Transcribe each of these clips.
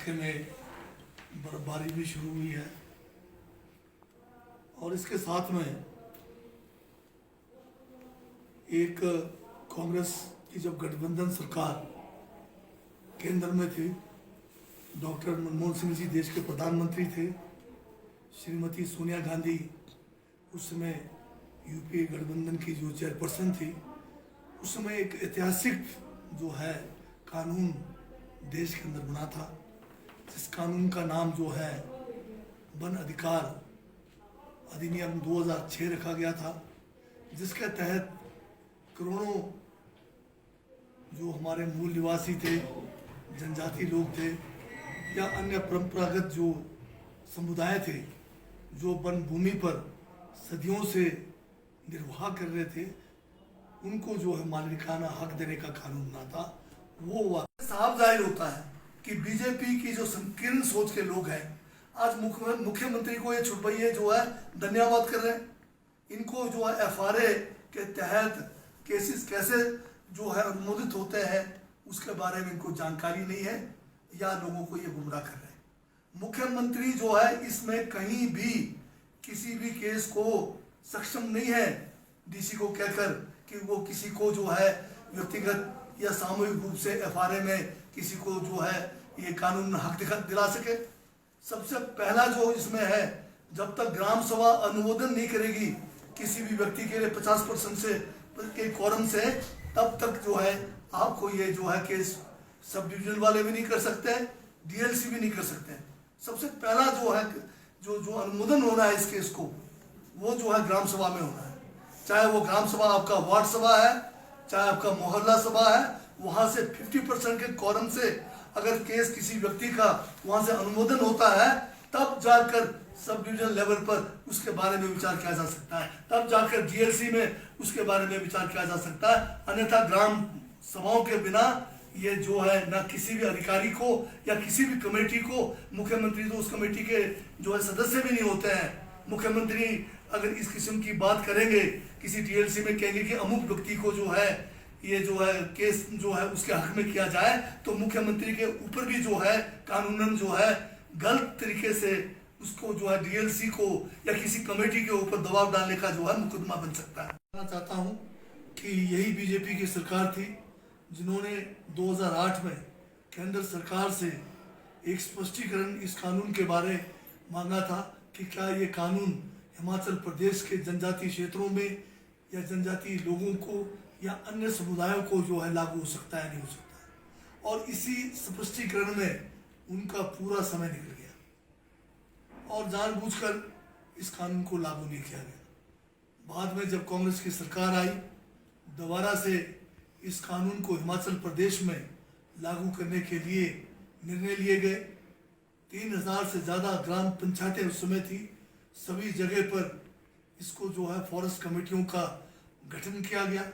इलाके में बर्फबारी भी शुरू हुई है और इसके साथ में एक कांग्रेस की जब गठबंधन सरकार केंद्र में थी, डॉक्टर मनमोहन सिंह जी देश के प्रधानमंत्री थे, श्रीमती सोनिया गांधी उस समय यूपीए गठबंधन की जो चेयरपर्सन थी, उस समय एक ऐतिहासिक जो है कानून देश के अंदर बना था, जिस कानून का नाम जो है वन अधिकार अधिनियम 2006 रखा गया था, जिसके तहत करोड़ों जो हमारे मूल निवासी थे, जनजाति लोग थे या अन्य परंपरागत जो समुदाय थे, जो वन भूमि पर सदियों से निर्वाह कर रहे थे, उनको जो है मालिकाना हक देने का कानून बना था। वो साफ जाहिर होता है कि बीजेपी की जो संकीर्ण सोच के लोग हैं, आज मुख्यमंत्री को ये छुटभइये जो है धन्यवाद कर रहे हैं। इनको जो है एफआरए के तहत केसेस कैसे जो है अनुमोदित होते हैं उसके बारे में इनको जानकारी नहीं है या लोगों को ये गुमराह कर रहे हैं। मुख्यमंत्री जो है इसमें कहीं भी किसी भी केस को सक्षम नहीं है डीसी को कहकर कि वो किसी को जो है व्यक्तिगत या सामूहिक रूप से एफआरए में किसी को जो है ये कानून हक दिला सके। सबसे पहला जो इसमें है, जब तक ग्राम सभा अनुमोदन नहीं करेगी किसी भी व्यक्ति के लिए 50% से के कोरम से, तब तक जो है आपको ये जो है केस सब डिवीजन वाले भी नहीं कर सकते, डीएलसी भी नहीं कर सकते। सबसे पहला जो है जो अनुमोदन होना है इस केस को, वो जो है ग्राम सभा में होना है। चाहे वो ग्राम सभा आपका वार्ड सभा है, चाहे आपका मोहल्ला सभा है, वहां से 50% के कोरम से अगर केस किसी व्यक्ति का वहां से अनुमोदन होता है, तब जाकर सब डिवीजन लेवल पर उसके बारे में विचार किया जा सकता है, तब जाकर डीएलसी में उसके बारे में विचार किया जा सकता है। अन्यथा ग्राम सभाओं के बिना ये जो है ना किसी भी अधिकारी को या किसी भी कमेटी को, मुख्यमंत्री तो उस कमेटी के जो है सदस्य भी नहीं होते हैं। मुख्यमंत्री अगर इस किस्म की बात करेंगे, किसी डीएलसी में कहेंगे कि अमुक व्यक्ति को जो है ये जो है केस जो है उसके हक में किया जाए, तो मुख्यमंत्री के ऊपर भी जो है कानूनन जो है गलत तरीके से उसको जो है डीएलसी को या किसी कमेटी के ऊपर दबाव डालने का जो है मुकदमा बन सकता है। मैं चाहता हूं कि यही बीजेपी की सरकार थी जिन्होंने 2008 में केंद्र सरकार से एक स्पष्टीकरण इस कानून के बारे मांगा था कि क्या ये कानून हिमाचल प्रदेश के जनजातीय क्षेत्रों में या जनजातीय लोगों को या अन्य समुदायों को जो है लागू हो सकता है, नहीं हो सकता है। और इसी स्पष्टीकरण में उनका पूरा समय निकल गया और जानबूझकर इस कानून को लागू नहीं किया गया। बाद में जब कांग्रेस की सरकार आई, दोबारा से इस कानून को हिमाचल प्रदेश में लागू करने के लिए निर्णय लिए गए। 3000 से ज़्यादा ग्राम पंचायतें उस समय थी, सभी जगह पर इसको जो है फॉरेस्ट कमेटियों का गठन किया गया,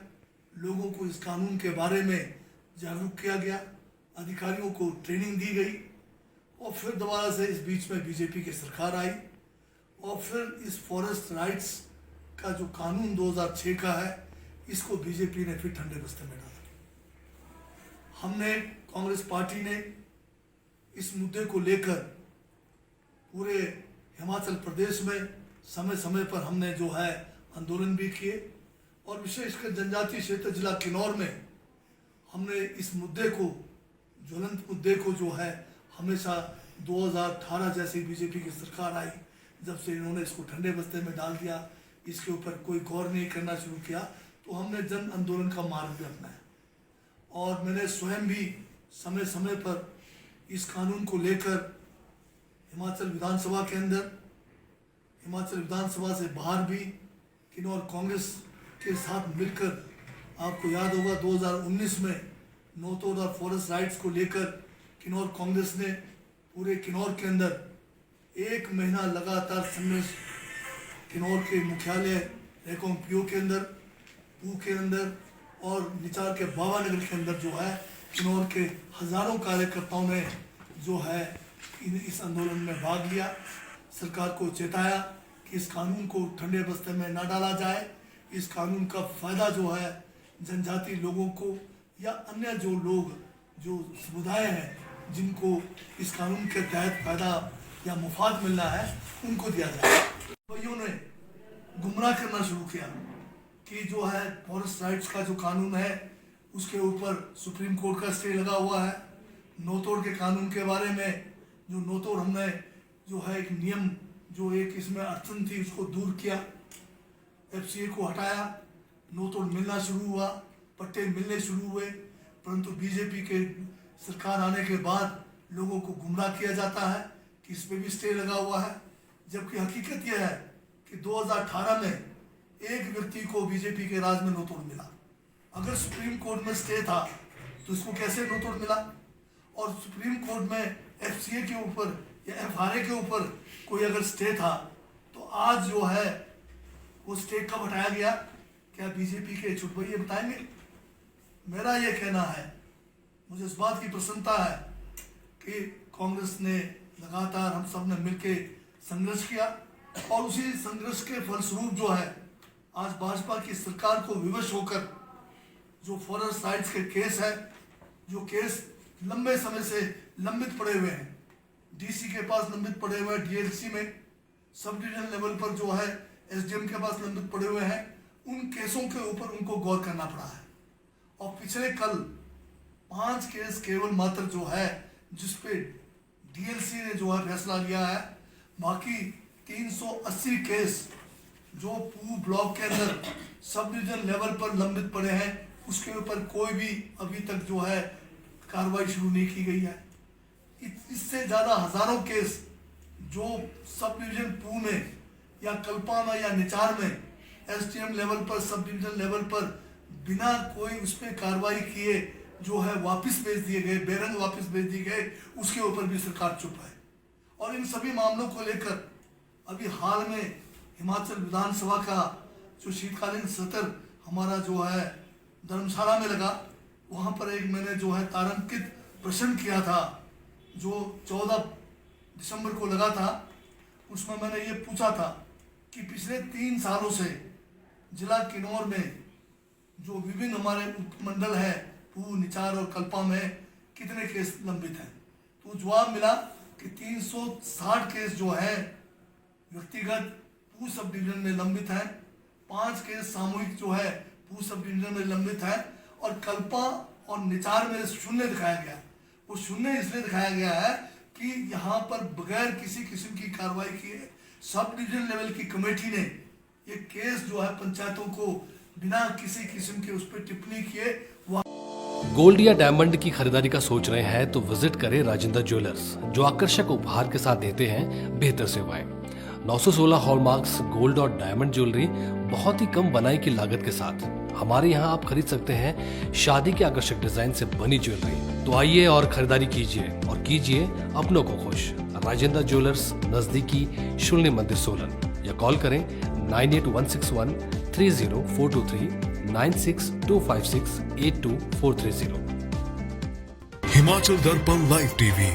लोगों को इस कानून के बारे में जागरूक किया गया, अधिकारियों को ट्रेनिंग दी गई और फिर दोबारा से इस बीच में बीजेपी की सरकार आई और फिर इस फॉरेस्ट राइट्स का जो कानून 2006 का है, इसको बीजेपी ने फिर ठंडे बस्ते में डाला। हमने कांग्रेस पार्टी ने इस मुद्दे को लेकर पूरे हिमाचल प्रदेश में समय समय पर हमने जो है आंदोलन भी किए और विशेषकर जनजातीय क्षेत्र जिला किन्नौर में हमने इस मुद्दे को, ज्वलंत मुद्दे को जो है हमेशा 2018 जैसे बीजेपी की सरकार आई, जब से इन्होंने इसको ठंडे बस्ते में डाल दिया, इसके ऊपर कोई गौर नहीं करना शुरू किया, तो हमने जन आंदोलन का मार्ग भी अपनाया। और मैंने स्वयं भी समय समय पर इस कानून को लेकर हिमाचल विधानसभा के अंदर, हिमाचल विधानसभा से बाहर भी किन्नौर कांग्रेस के साथ मिलकर, आपको याद होगा 2019 में नो तोड़ और फॉरेस्ट राइट्स को लेकर किन्नौर कांग्रेस ने पूरे किन्नौर के अंदर 1 महीना लगातार संघर्ष, किन्नौर के मुख्यालय रेकोंग पीओ के अंदर, पू के अंदर और निचार के बाबा नगर के अंदर जो है किन्नौर के हजारों कार्यकर्ताओं ने जो है इस आंदोलन में भाग लिया। सरकार को चेताया कि इस कानून को ठंडे बस्ते में ना डाला जाए, इस कानून का फायदा जो है जनजातीय लोगों को या अन्य जो लोग जो समुदाय हैं जिनको इस कानून के तहत फायदा या मुफाद मिलना है उनको दिया जाए। भाइयों ने गुमराह करना शुरू किया कि जो है फॉरेस्ट राइट्स का जो कानून है उसके ऊपर सुप्रीम कोर्ट का स्टे लगा हुआ है। नोतोड़ के कानून के बारे में जो नोतोड़ हमने जो है एक नियम जो एक इसमें अड़चन थी उसको दूर किया, एफसीए को हटाया, नोतोड़ मिलना शुरू हुआ, पट्टे मिलने शुरू हुए। परंतु बीजेपी के सरकार आने के बाद लोगों को गुमराह किया जाता है कि इस पे भी स्टे लगा हुआ है, जबकि हकीकत यह है कि 2018 में एक व्यक्ति को बीजेपी के राज में नोतोड़ मिला। अगर सुप्रीम कोर्ट में स्टे था तो इसको कैसे नोतोड़ मिला? और सुप्रीम कोर्ट में एफसीए के ऊपर या एफआरए के ऊपर कोई अगर स्टे था तो आज जो है वो स्टे कब हटाया गया? क्या बीजेपी के चुटभैये बताएंगे? मेरा ये कहना है, मुझे इस बात की प्रसन्नता है कि कांग्रेस ने लगातार हम सब ने मिलकर संघर्ष किया और उसी संघर्ष के फलस्वरूप जो है आज भाजपा की सरकार को विवश होकर जो फॉरेस्ट राइट्स के केस है, जो केस लंबे समय से लंबित पड़े हुए हैं, डीसी के पास लंबित पड़े हुए हैं, डीएलसी में सब डिवीजन लेवल पर जो है एसडीएम के पास लंबित पड़े हुए हैं, उन केसों के ऊपर उनको गौर करना पड़ा है। और पिछले कल 5 केस केवल मात्र जो है जिसपे डीएलसी ने जो है फैसला लिया है, बाकी 380 केस जो पूरे ब्लॉक के अंदर सब डिवीजन लेवल पर लंबित पड़े हैं उसके ऊपर कोई भी अभी तक जो है कार्रवाई शुरू नहीं की गई है। इससे ज़्यादा हजारों केस जो सब डिवीजन पू में या कल्पा में या निचार में एसडीएम लेवल पर सब डिवीजन लेवल पर बिना कोई उस पर कार्रवाई किए जो है वापस भेज दिए गए, बेरंग वापस भेज दिए गए, उसके ऊपर भी सरकार चुप है। और इन सभी मामलों को लेकर अभी हाल में हिमाचल विधानसभा का जो शीतकालीन सत्र हमारा जो है धर्मशाला में लगा, वहाँ पर एक मैंने जो है तारांकित प्रश्न किया था जो 14 दिसंबर को लगा था। उसमें मैंने ये पूछा था कि पिछले 3 सालों से जिला किन्नौर में जो विभिन्न हमारे उपमंडल है पू, निचार और कल्पा में कितने केस लंबित हैं, तो जवाब मिला कि 360 केस जो है व्यक्तिगत पू सब डिवीजन में लंबित हैं, 5 केस सामूहिक जो है पू सब डिवीजन में लंबित है और कल्पा और निचार में 0 दिखाया गया। वो 0 इसलिए दिखाया गया है कि यहाँ पर बगैर किसी किस्म की कार्रवाई किए सब डिवीजन लेवल की कमेटी ने ये केस जो है पंचायतों को बिना किसी किस्म के उस पर टिप्पणी किए गोल्ड या डायमंड की खरीदारी का सोच रहे हैं तो विजिट करें राजेंद्र ज्वेलर्स, जो आकर्षक उपहार के साथ देते हैं बेहतर सेवाएं। 916 हॉलमार्क्स गोल्ड और डायमंड ज्वेलरी बहुत ही कम बनाई की लागत के साथ। हमारे यहाँ आप खरीद सकते हैं शादी के आकर्षक डिजाइन से बनी ज्वेलरी। तो आइए और खरीदारी कीजिए और कीजिए अपनों को खुश। राजेंद्र ज्वेलर्स, नजदीकी शून्य मंदिर सोलन, या कॉल करें 9816130423 9625682430। हिमाचल दर्पण लाइव टीवी